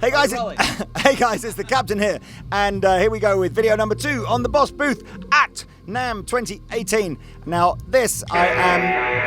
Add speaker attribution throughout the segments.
Speaker 1: Hey guys, hey guys, it's the Captain here, and here we go with video number 2 on the Boss booth at NAMM 2018. Now, this I am.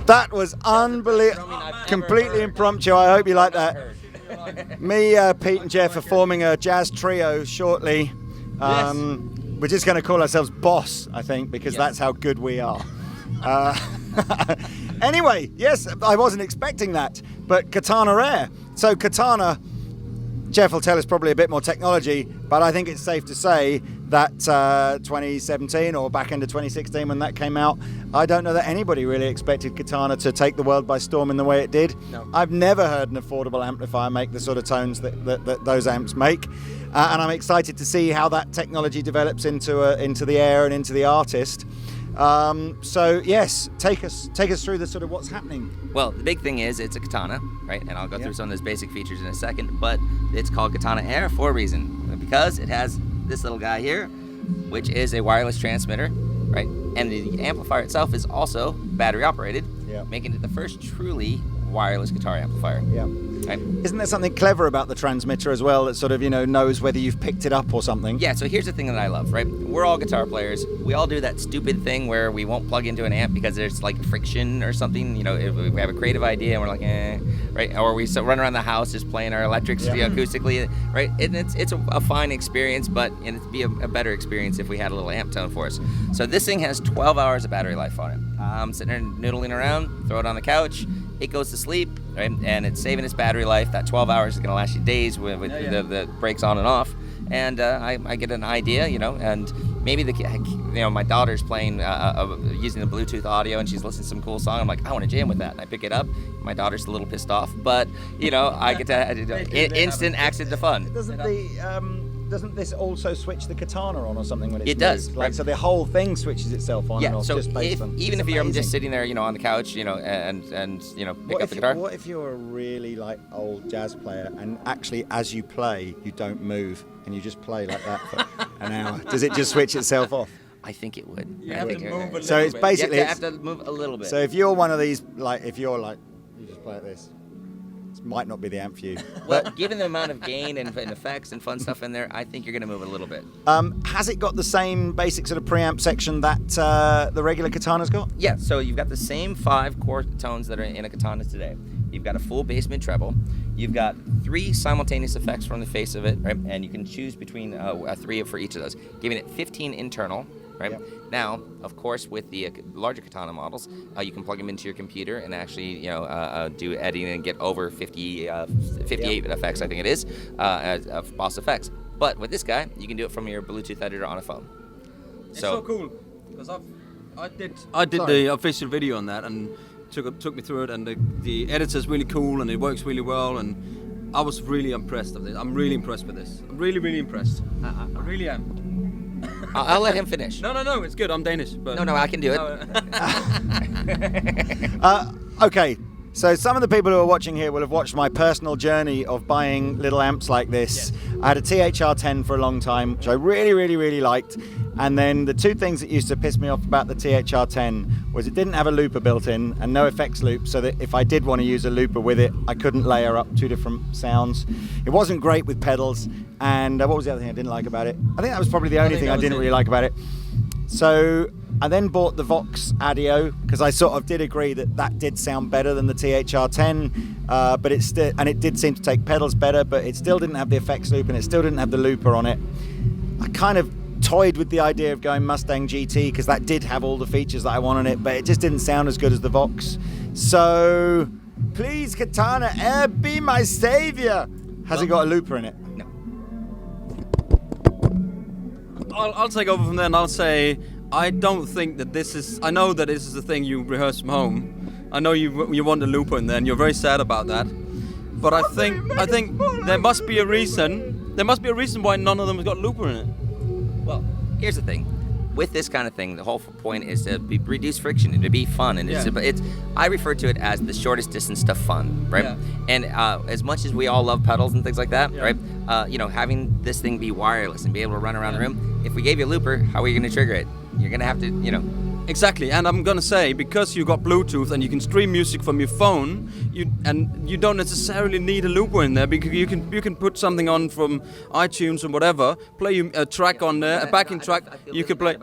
Speaker 1: That was unbelievable, completely impromptu. I hope you like that. Me, Pete and Jeff are forming a jazz trio shortly. We're just going to call ourselves Boss, I think, because that's how good we are. Anyway, yes, I wasn't expecting that, but Katana Air. So Katana, Jeff will tell us probably a bit more technology, but I think it's safe to say that 2017 or back into 2016 when that came out, I don't know that anybody really expected Katana to take the world by storm in the way it did. No. I've never heard an affordable amplifier make the sort of tones that those amps make, and I'm excited to see how that technology develops into the Air and into the Artist. So yes, take us through the sort of what's happening.
Speaker 2: Well, the big thing is it's a Katana, right? And I'll go through some of those basic features in a second, but it's called Katana Air for a reason, because it has this little guy here, which is a wireless transmitter, right? And the amplifier itself is also battery operated, making it the first truly wireless guitar amplifier. Yeah. Right?
Speaker 1: Isn't there something clever about the transmitter as well that sort of, knows whether you've picked it up or something?
Speaker 2: Yeah, so here's the thing that I love, right? We're all guitar players. We all do that stupid thing where we won't plug into an amp because there's like friction or something. If we have a creative idea and we're like, right? Or we run around the house just playing our electrics acoustically, right? And it's a fine experience, but it'd be a better experience if we had a little amp tone for us. So this thing has 12 hours of battery life on it. I'm sitting there noodling around, throw it on the couch, it goes to sleep, right? And it's saving its battery life. That 12 hours is going to last you days with the brakes on and off. And I get an idea, and maybe my daughter's playing using the Bluetooth audio, and she's listening to some cool song. I'm like, I want to jam with that. And I pick it up. My daughter's a little pissed off, but I get to instant access to fun.
Speaker 1: Doesn't this also switch the Katana on or something when it's
Speaker 2: It does.
Speaker 1: Like, so the whole thing switches itself on and off just based on...
Speaker 2: Even if you're just sitting there, on the couch, and pick up the guitar.
Speaker 1: What if you're a really, old jazz player and actually, as you play, you don't move and you just play like that for an hour? Does it just switch itself off?
Speaker 2: I think it would.
Speaker 3: You have to move a little bit.
Speaker 1: So it's basically...
Speaker 2: You have to move a little bit.
Speaker 1: So if you're one of these, if you're you just play like this, might not be the amp for you.
Speaker 2: Well, given the amount of gain and effects and fun stuff in there, I think you're going to move a little bit.
Speaker 1: Has it got the same basic sort of preamp section that the regular Katana's got?
Speaker 2: Yeah, so you've got the same 5 core tones that are in a Katana today. You've got a full bass mid treble. You've got 3 simultaneous effects from the face of it, right? And you can choose between 3 for each of those, giving it 15 internal. Right? Yep. Now, of course, with the larger Katana models, you can plug them into your computer and actually, do editing and get over 58 effects, I think it is, of Boss effects. But with this guy, you can do it from your Bluetooth editor on a phone.
Speaker 3: It's so cool because I did the official video on that and took me through it, and the editor's really cool and it works really well, and I was really impressed with this. I'm really impressed with this. I'm really, really impressed. I really am.
Speaker 2: I'll let him finish.
Speaker 3: No, it's good. I'm Danish. But
Speaker 2: No, I can do it.
Speaker 1: Okay, so some of the people who are watching here will have watched my personal journey of buying little amps like this. Yes. I had a THR-10 for a long time, which I really, really, really liked. And then the 2 things that used to piss me off about the THR-10 was it didn't have a looper built in and no effects loop, so that if I did want to use a looper with it, I couldn't layer up 2 different sounds. It wasn't great with pedals. And what was the other thing I didn't like about it? I think that was probably the only thing I didn't really like about it. So I then bought the Vox Audio because I sort of did agree that did sound better than the THR-10, but it did seem to take pedals better, but it still didn't have the effects loop and it still didn't have the looper on it. I kind of toyed with the idea of going Mustang GT because that did have all the features that I want on it, but it just didn't sound as good as the Vox. So please, Katana Air, be my savior. Has it got a looper in it?
Speaker 2: No.
Speaker 3: I'll take over from there and I'll say I don't think that this is... I know that this is the thing you rehearse from home, I know you want a looper in there, and you're very sad about that. But I think there must be a reason. There must be a reason why none of them has got looper in it.
Speaker 2: Well, here's the thing. With this kind of thing, the whole point is to reduce friction and to be fun. And it's I refer to it as the shortest distance to fun, right?
Speaker 3: Yeah.
Speaker 2: And as much as we all love pedals and things like that, right? Having this thing be wireless and be able to run around the room. If we gave you a looper, how are you going to trigger it? You're going to have to,
Speaker 3: Exactly, and I'm gonna say, because you got Bluetooth and you can stream music from your phone, you don't necessarily need a looper in there, because you can put something on from iTunes or whatever, play a track on there, a backing track. You could play.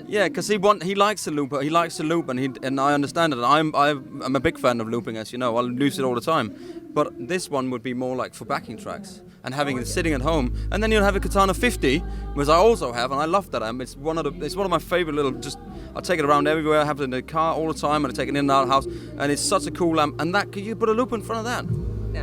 Speaker 3: Yeah, because he likes a looper. He likes to loop, and I understand it. I'm a big fan of looping, as you know. I'll use it all the time. But this one would be more like for backing tracks and having it sitting at home. And then you'll have a Katana 50, which I also have, and I love that amp. It's one of my favorite little. I take it around everywhere. I have it in the car all the time, and I take it in and out of the house. And it's such a cool amp. And you put a loop in front of that.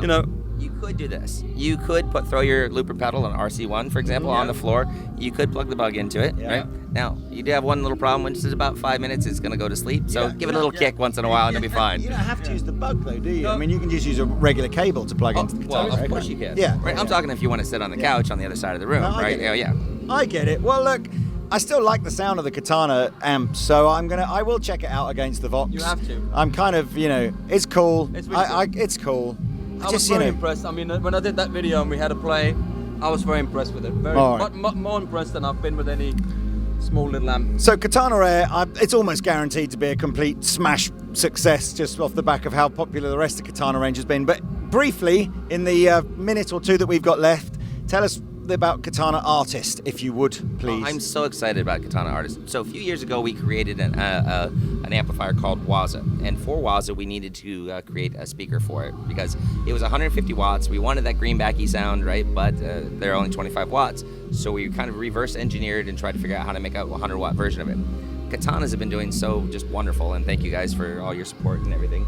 Speaker 2: Now, you could do this. You could throw your looper pedal, an RC1, for example, on the floor. You could plug the bug into it, right? Now, you do have one little problem. Once it's about 5 minutes, it's going to go to sleep. So give it a little kick once in a while, and it'll be fine.
Speaker 1: You don't have to use the bug, though, do you? I mean, you can just use a regular cable to plug into the Katana.
Speaker 2: Well, of course you can.
Speaker 1: Yeah.
Speaker 2: Right? I'm talking if you want to sit on the couch on the other side of the room, right?
Speaker 1: Yeah. I get it. Well, look, I still like the sound of the Katana amp, so I will check it out against the Vox.
Speaker 3: You have to.
Speaker 1: I'm kind of, it's cool.
Speaker 3: It's really cool.
Speaker 1: It's cool.
Speaker 3: I was very impressed. I mean, when I did that video and we had a play, I was very impressed with it. More impressed than I've been with any small little amp.
Speaker 1: So Katana Air, it's almost guaranteed to be a complete smash success just off the back of how popular the rest of the Katana range has been. But briefly, in the minute or two that we've got left, tell us about Katana Artist, if you would, please.
Speaker 2: I'm so excited about Katana Artist. So a few years ago, we created an amplifier called Waza, and for Waza, we needed to create a speaker for it because it was 150 watts. We wanted that greenbacky sound, right? But they're only 25 watts, so we kind of reverse engineered and tried to figure out how to make a 100-watt version of it. Katanas have been doing so just wonderful, and thank you guys for all your support and everything.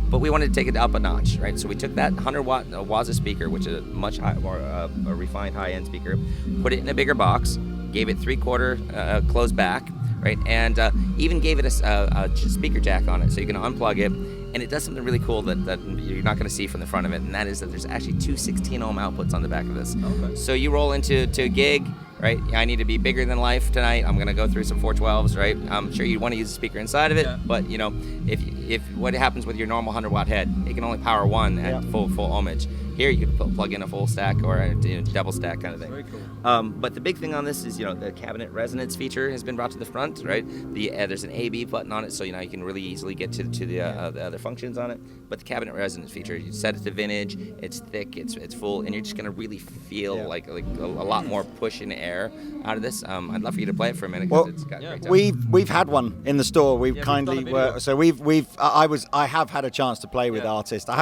Speaker 2: But we wanted to take it up a notch, right? So we took that 100-watt Waza speaker, which is a much more a refined high-end speaker, put it in a bigger box, gave it 3/4 closed back, right? And even gave it a speaker jack on it, so you can unplug it. And it does something really cool that you're not going to see from the front of it, and that is that there's actually two 16-ohm outputs on the back of this. Okay. So you roll into a gig, right? I need to be bigger than life tonight. I'm going to go through some 412s, right? I'm sure you want to use a speaker inside of it, but if what happens with your normal 100-watt head, it can only power one at full ohmage. Here you could plug in a full stack or a double stack kind of thing.
Speaker 3: Very cool.
Speaker 2: But the big thing on this is the cabinet resonance feature has been brought to the front, right? There's an A/B button on it, so you can really easily get to the other functions on it. But the cabinet resonance feature, you set it to vintage, it's thick, it's full, and you're just gonna really feel like a lot more push and air out of this. I'd love for you to play it for a minute because it's got great sound.
Speaker 1: We've had one in the store. We've kindly I have had a chance to play with Artist. I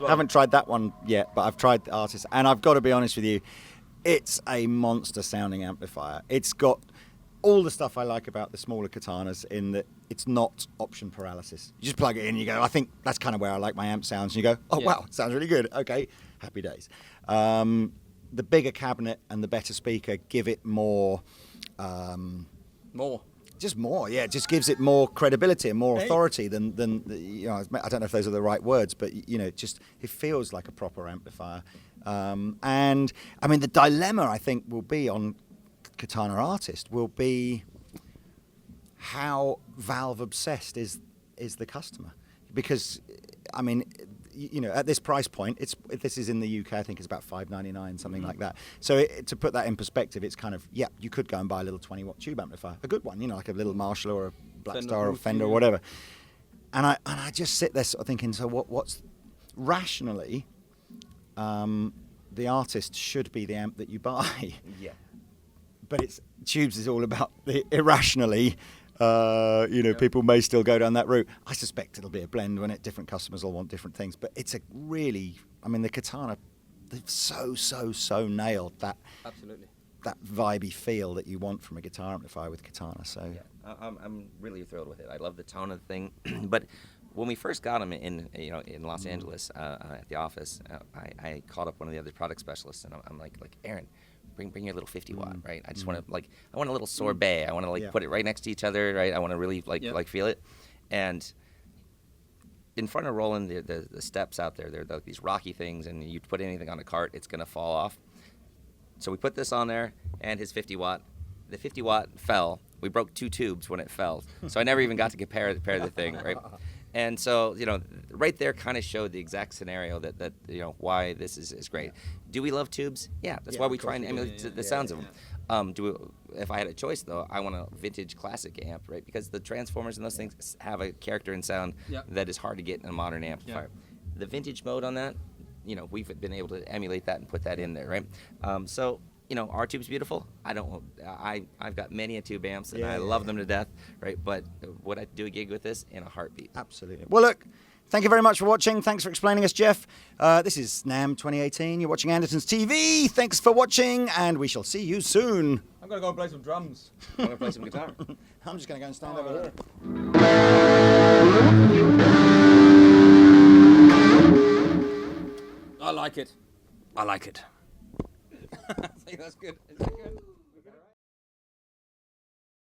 Speaker 1: haven't tried that one yet, but I've tried the Artist, and I've got to be honest with you, it's a monster sounding amplifier. It's got all the stuff I like about the smaller Katanas in that it's not option paralysis. You just plug it in, you go, I think that's kind of where I like my amp sounds, and you go, wow, sounds really good. Okay, happy days. The bigger cabinet and the better speaker give it more. Just more, yeah. It just gives it more credibility and more authority than I don't know if those are the right words, but it feels like a proper amplifier. And I mean, the dilemma I think will be on Katana Artist will be how valve obsessed is the customer, because I mean, at this price point, this is in the UK, I think it's about $5.99, something like that. So to put that in perspective, it's kind of, you could go and buy a little 20-watt tube amplifier, a good one, like a little Marshall or a Blackstar or a Fender or whatever. And I just sit there sort of thinking, so what's rationally, the Artist should be the amp that you buy. Yeah. But tubes is all about the irrationally. People may still go down that route. I suspect it'll be a blend when different customers will want different things. But it's the Katana, they've so nailed that.
Speaker 3: Absolutely.
Speaker 2: that vibey feel that you want from a guitar amplifier with Katana. So
Speaker 4: yeah, I'm really thrilled with it. I love the tone of the thing. But when we first got them in Los Angeles at the office, I called up one of the other product specialists, and I'm like Aaron, bring your little 50 watt, right? I just want to I want a little sorbet. I want to put it right next to each other, right? I want to really like feel it. And in front of Roland, the steps out there, they're these rocky things, and you put anything on a cart, it's going to fall off. So we put this on there, and his 50 watt. The 50 watt fell. We broke 2 tubes when it fell. So I never even got to compare the thing, right? And so, right there kind of showed the exact scenario that why this is great. Do we love tubes? Yeah, that's why we try and emulate the sounds of them. If I had a choice, though, I want a vintage classic amp, right? Because the transformers and those things have a character and sound that is hard to get in a modern amplifier. The vintage mode on that, we've been able to emulate that and put that in there, right? Our tube's beautiful. I've got many a tube amps, and I love them to death, right? But would I do a gig with this in a heartbeat?
Speaker 1: Absolutely. Well, look, thank you very much for watching. Thanks for explaining us, Jeff. This is NAMM 2018. You're watching Andertons TV. Thanks for watching, and we shall see you soon.
Speaker 3: I'm gonna go and play some drums.
Speaker 4: I'm gonna play some guitar.
Speaker 1: I'm just going to go and stand over here.
Speaker 3: I like it. I think that's good. Is that good?